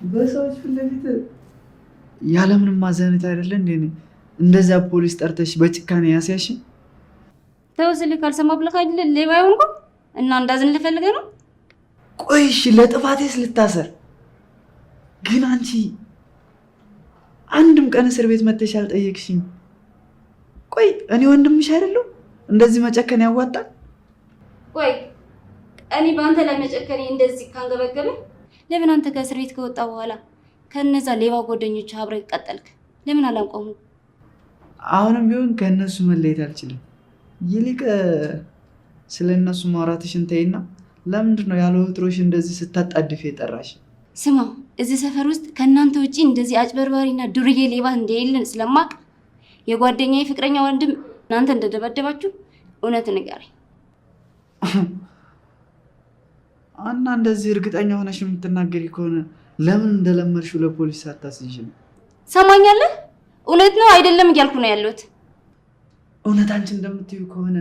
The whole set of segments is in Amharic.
በሰዎች ፊት ለፊት ያለምንም ማዘነት አይደለ እንዴ እንደዛ ፖሊስ ጠርተሽ በጭካኔ ያስያሽ? ተወስል ካልሰማ ብለህ አይደል ሌባ ይሆንኩ እና እንዳዝን ልፈልገህ ነው? ቆይሽ ለጥፋቴስ ልታሰር ግን አንቺ አንድም ቀን እስር ቤት መተሽ አልጠየቅሽኝ። ቆይ እኔ ወንድምሽ አይደለሁ? እንደዚህ መጨከን ያዋጣል? ቆይ እኔ በአንተ ላይ መጨከኔ እንደዚህ ካንገበገበ ለምን አንተ ከእስር ቤት ከወጣ በኋላ ከነዛ ሌባ ጓደኞች አብረህ ቀጠልክ? ለምን አላቆሙ? አሁንም ቢሆን ከእነሱ መለየት አልችልም። ይልቅ ስለ እነሱ ማውራትሽን ተይና ለምንድን ነው ያለ ወትሮሽ እንደዚህ ስታጣድፍ የጠራሽ? ስማ እዚህ ሰፈር ውስጥ ከእናንተ ውጪ እንደዚህ አጭበርባሪና ዱርዬ ሌባ እንደሌለን ስለማቅ የጓደኛዬ ፍቅረኛ ወንድም እናንተ እንደደበደባችሁ እውነት ንገረኝ። እና እንደዚህ እርግጠኛ ሆነሽ የምትናገሪ ከሆነ ለምን እንደለመድሽው ለፖሊስ አታስይዥም? ሰማኛለህ? እውነት ነው አይደለም እያልኩ ነው ያለሁት። እውነት አንቺ እንደምትዩ ከሆነ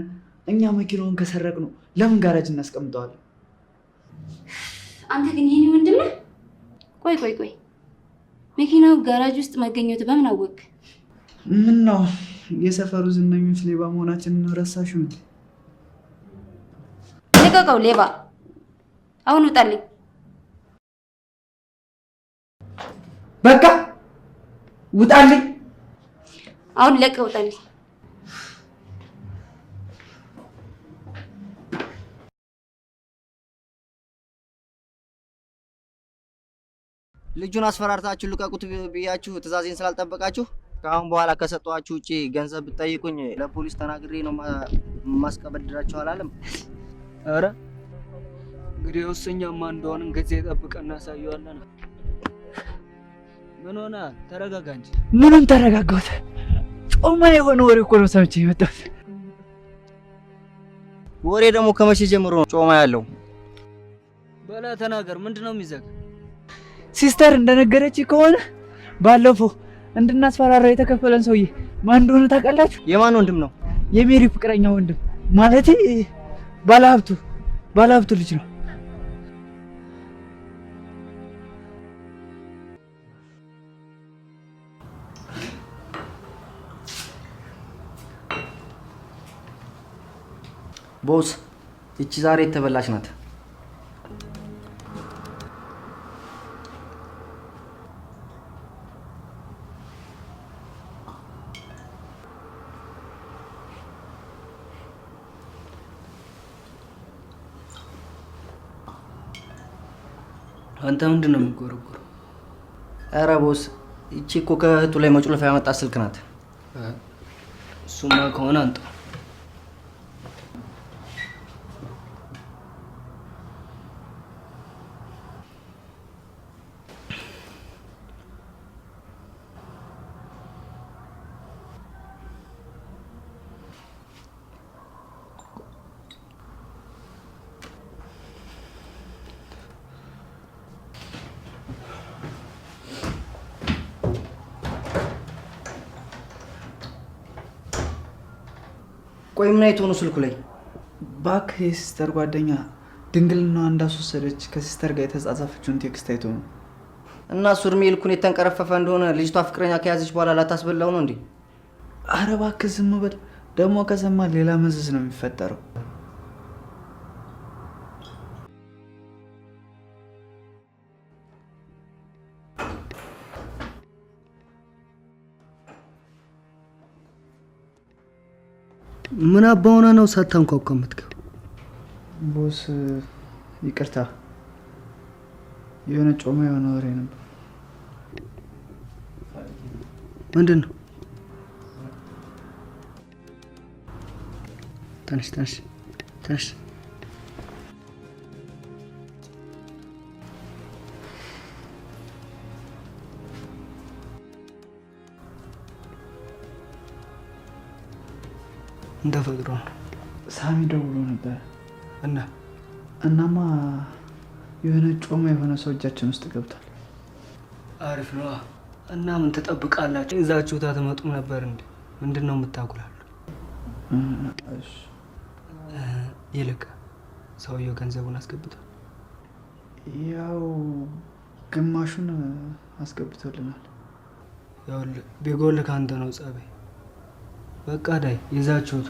እኛ መኪናውን ከሰረቅነው ለምን ጋራጅ እናስቀምጠዋለን? አንተ ግን የኔ ወንድም ነህ? ቆይ መኪናው ጋራጅ ውስጥ መገኘቱ በምን አወቅ? ምን ነው የሰፈሩ ዝነኞች ሌባ መሆናችንን ረሳሽው እንዴ? ልቀቀው ሌባ! አሁን ውጣልኝ። በቃ ውጣልኝ። አሁን ለቀህ ውጣልኝ። ልጁን አስፈራርታችሁ ልቀቁት ብያችሁ ትዕዛዜን ስላልጠበቃችሁ ከአሁን በኋላ ከሰጧችሁ ውጪ ገንዘብ ብትጠይቁኝ ለፖሊስ ተናግሬ ነው ማስቀበድራችሁ አላለም? አረ እንግዲህ ወሰኛማ እንደሆነን ጊዜ ጠብቀን እናሳየዋለን። ምን ሆነ? ተረጋጋ እንጂ። ምንም ተረጋጋሁት። ጮማ የሆነ ወሬ እኮ ነው ሰምቼ የመጣሁት። ወሬ ደግሞ ከመቼ ጀምሮ ነው ጮማ ያለው? በላ ተናገር። ምንድነው የሚዘግ? ሲስተር እንደነገረች ከሆነ ባለፈው እንድናስፈራራው የተከፈለን ሰውዬ ማን እንደሆነ ታውቃላችሁ? የማን ወንድም ነው? የሜሪ ፍቅረኛ ወንድም ማለት ባለሀብቱ ልጅ ነው። ቦስ እቺ ዛሬ የተበላሽ ናት። አንተ ምንድን ነው የምትጎረጉረው? ኧረ ቦስ እቺ እኮ ከእህቱ ላይ መጭለፍ ያመጣት ስልክ ናት። እሱማ ከሆነ አንተ ቆይ ምን አይቶ ነው ስልኩ ላይ? እባክህ የሲስተር ጓደኛ ድንግልናዋ እንዳስወሰደች ከሲስተር ጋር የተጻጻፈችውን ቴክስት አይቶ ነው። እና እሱ እድሜ ልኩን የተንቀረፈፈ እንደሆነ ልጅቷ ፍቅረኛ ከያዘች በኋላ ላታስበላው ነው እንዴ? አረ እባክህ ዝም በል። ደግሞ ከሰማ ሌላ መዘዝ ነው የሚፈጠረው። ምን አባውና ነው ሳታንኳኳ የምትገባው? ቦስ ይቅርታ፣ የሆነ ጮማ የሆነ ወሬ ነበር። ምንድን ነው? ተነሽ እንደፈቅዶ ነው። ሳሚ ደውሎ ነበር እናማ የሆነ ጮማ የሆነ ሰው እጃችን ውስጥ ገብቷል። አሪፍ ነው። እና ምን ትጠብቃላችሁ? እዛችሁ ታተመጡም ነበር እንዴ? ምንድነው የምታጉላሉ? እሺ ይልቅ ሰውየው ገንዘቡን አስገብቷል? ያው ግማሹን አስገብቶልናል። ይኸውልህ ቢጎል ካንተ ነው ጸቤ። በቃ ዳይ ይዛችሁት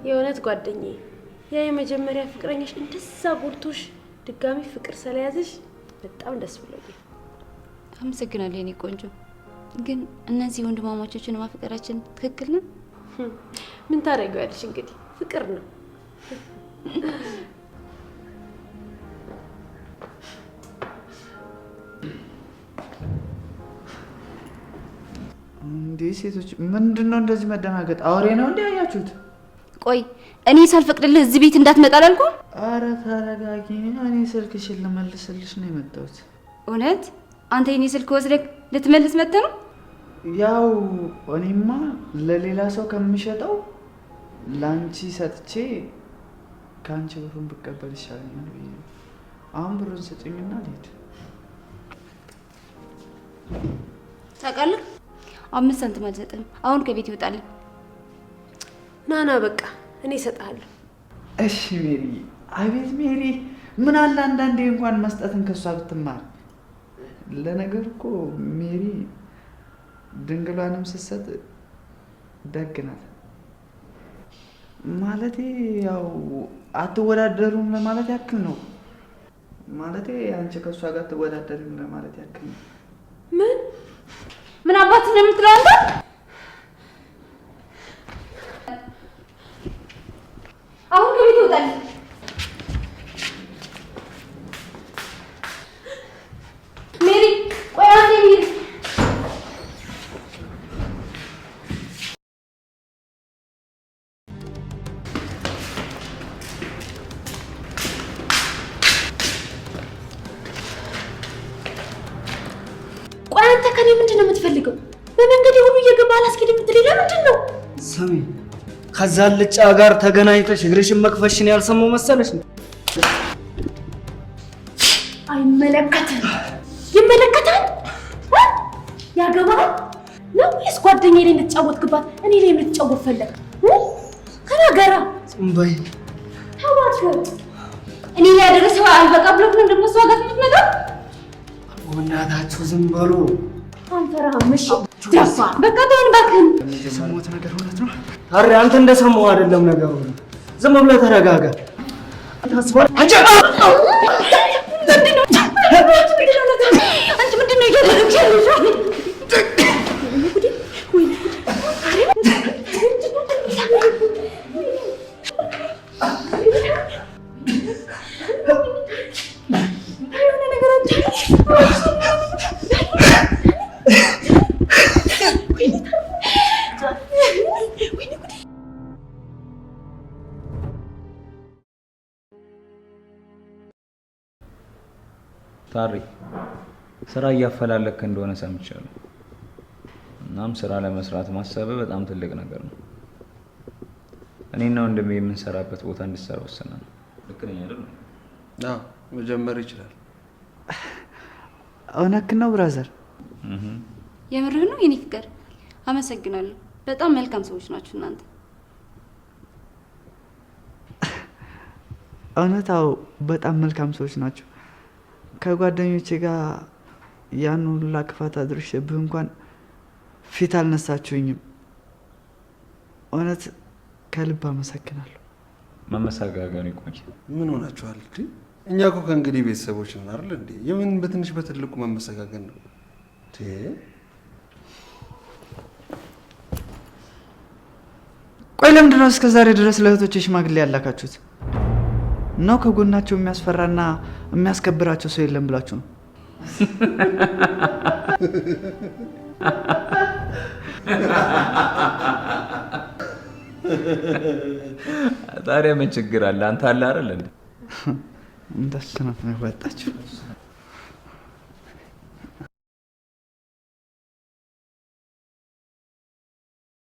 የእውነት ጓደኛዬ ያ የመጀመሪያ ፍቅረኛሽ እንደዛ ጎድቶሽ ድጋሚ ፍቅር ስለያዘሽ በጣም ደስ ብሎኛል። አመሰግናለሁ የኔ ቆንጆ። ግን እነዚህ ወንድማማቾችን ማፍቀራችን ትክክል ነው? ምን ታደርጊዋለሽ እንግዲህ ፍቅር ነው። እንዴ ሴቶች ምንድነው እንደዚህ መደናገጥ? አውሬ ነው እንዴ ያያችሁት? ቆይ እኔ ሳልፈቅድልህ እዚህ ቤት እንዳትመጣ አላልኩም? አረ ተረጋጊ። እኔ ስልክሽን ልመልስልሽ ነው የመጣሁት። እውነት አንተ የኔ ስልክ ወስደህ ልትመልስ መጥተህ ነው? ያው እኔማ ለሌላ ሰው ከምሸጠው ላንቺ ሰጥቼ ካንቺ ብሩን ብቀበል ይሻለኛል ብዬ ነው። አሁን ብሩን ስጭኝና ልሂድ። ታውቃለህ 5 ሳንቲም አልሰጥህም። አሁን ከቤት ይወጣልህ። ናና በቃ እኔ እሰጥሃለሁ። እሺ ሜሪ። አቤት ሜሪ፣ ምን አለ አንዳንዴ እንኳን መስጠትን ከሷ ብትማር። ለነገር እኮ ሜሪ ድንግሏንም ስትሰጥ ደግ ናት። ማለቴ ያው አትወዳደሩም ለማለት ያክል ነው። ማለቴ አንቺ ከሷ ጋር አትወዳደሩም ለማለት ያክል ነው። ምን አባት ነው የምትለው አንተ? አሁን ከቤት ይወጣልህ። ሜሪ ቆይ አንዴ ሜሪ ቆይ አንተ ከኔ ምንድን ነው የምትፈልገው? በመንገዴ ሁሉ እየገባ አላስኬድ የምትለኝ ለምንድን ነው? ስሚ፣ ከዛ ልጫ ጋር ተገናኝተሽ እግርሽን መክፈሽን ያልሰማው መሰለሽ? አይመለከትም። ይመለከታል? ያገባል ነው ወይስ ጓደኛዬ ላይ ልትጫወትክባት እኔ ላይ ልትጫወት ፈለግ? ከናገራ ዝም በይ። ተዋት። እኔ ላይ ያደረሰው አልበቃ ብሎክ ነው ደግሞ እሷ ጋር የምትመጣው? እናታችሁ ዝም በሉ። አንፈራህም? እሺ ደፋ። በቃ ተውን እባክህን። የሰማሁት ነገር እውነት ነው? ታሪ አንተ እንደሰማው አይደለም ነገሩ። ዝም ብለህ ተረጋጋ። ታስባል አንቺ ምንድን ነው እያደረግሽ ያለሽው? ታሪ ስራ እያፈላለክ እንደሆነ ሰምቻለሁ። እናም ስራ ለመስራት ማሰብ በጣም ትልቅ ነገር ነው። እኔና ወንድሜ የምንሰራበት ቦታ እንድትሰራ ወሰናል። ልክ ነኝ አይደል? አዎ መጀመር ይችላል። እውነት ነው ብራዘር? የምርህ ነው የኔ ፍቅር? አመሰግናለሁ። በጣም መልካም ሰዎች ናችሁ እናንተ። እውነታው በጣም መልካም ሰዎች ናቸው። ከጓደኞቼ ጋር ያን ሁላ ክፋት አድርሼብህ እንኳን ፊት አልነሳችሁኝም። እውነት ከልብ አመሰግናለሁ። መመሰጋገን ይቆይ። ምን ሆናችኋል? እኛ እኮ ከእንግዲህ ቤተሰቦች ነን አይደል እንዴ? የምን በትንሽ በትልቁ መመሰጋገን ነው? ቆይ ለምንድን ነው እስከ ዛሬ ድረስ ለእህቶቼ ሽማግሌ ያላካችሁት? ነው ከጎናቸው የሚያስፈራና የሚያስከብራቸው ሰው የለም ብላችሁ ነው? ታዲያ ምን ችግር አለ? አንተ አለ አይደል እንዴ? እንደሱ ነው ያወጣችሁ።